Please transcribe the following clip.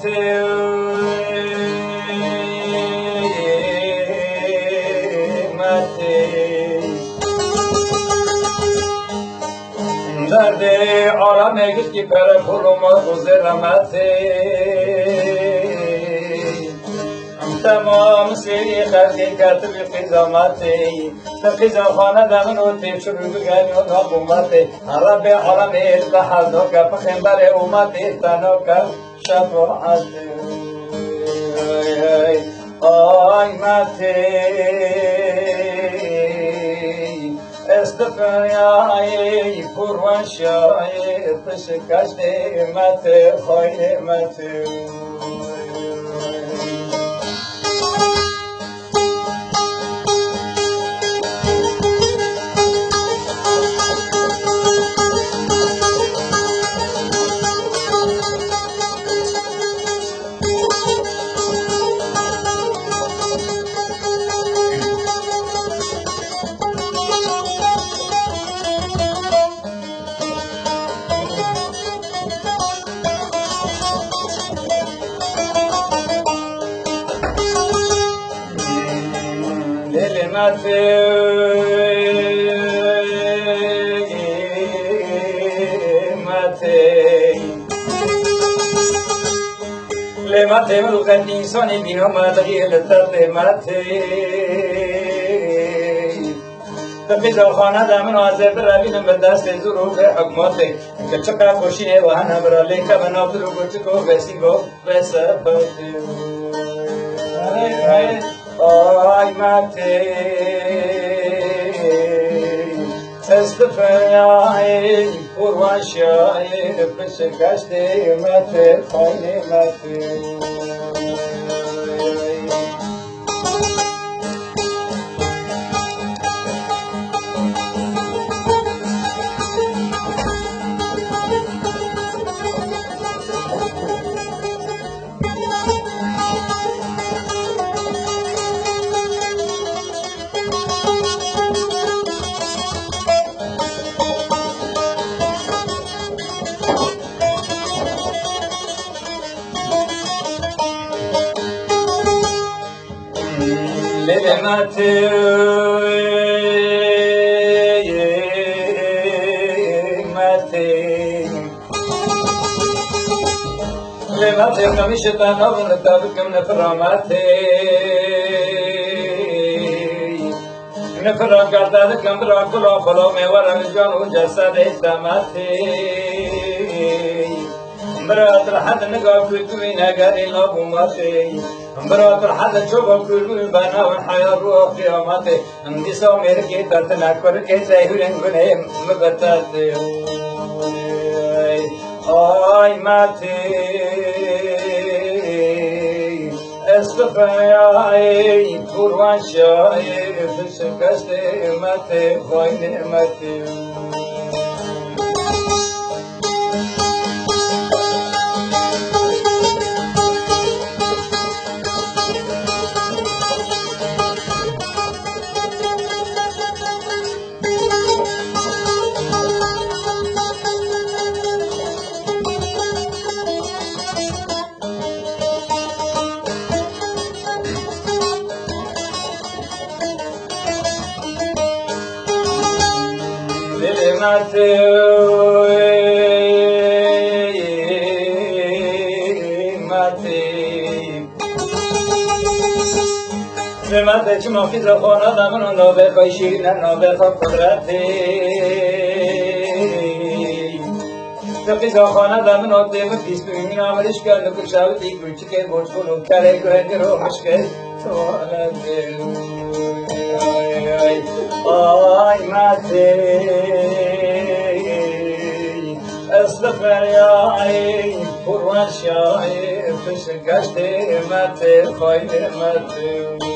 درد عالم گشت که پر پروما گذرمته تمام سری خرقی کتب قیزامتی تقیزا خانه دمن و تیب شروع بگنی و نابومتی عرب عالم اتحادو که پخنبر اومتی تنو که شفاعتی آی متی استفریای پروانشای پشکشتی متی خواهی متی لماته ملقت انسانی بینو مادری لطرد ماته تقیزا خانه دامن و عزیب رابینم به دست ظروف حکماته که چقا خوشیه و هنه برا لیکا منافر و گوچکو بسیگو بسفاته آی ماته استفریای پروانشای پشکشتی مته خواهی مته مته لماته کمیشه تنها و نتابکم نفرامته نفرام کردن کم را کلا خلا میورم جان و جسد اتمته برات الحد نقاب كلوي نقاري لابوماتي برات الحد شوفا كلوي بنا والحياة روح قياماتي عندي سومير كي ترتنا كوركي زيهورين غنيم مبتاتي آي ماتي استفاي قربان شاي فشكستي ماتي خويني ماتي ماته چما فی زخانه دامن نوبه خواهی شیرین نوبه خواه قدرتی تقی زخانه دامن آده و پیس بمین عملش کرد و کشاوتی گلچه که برد کنو کره گرد روحش که توالده آی ماته استفریای پروانشای فشکشتی ماته خواهی ماته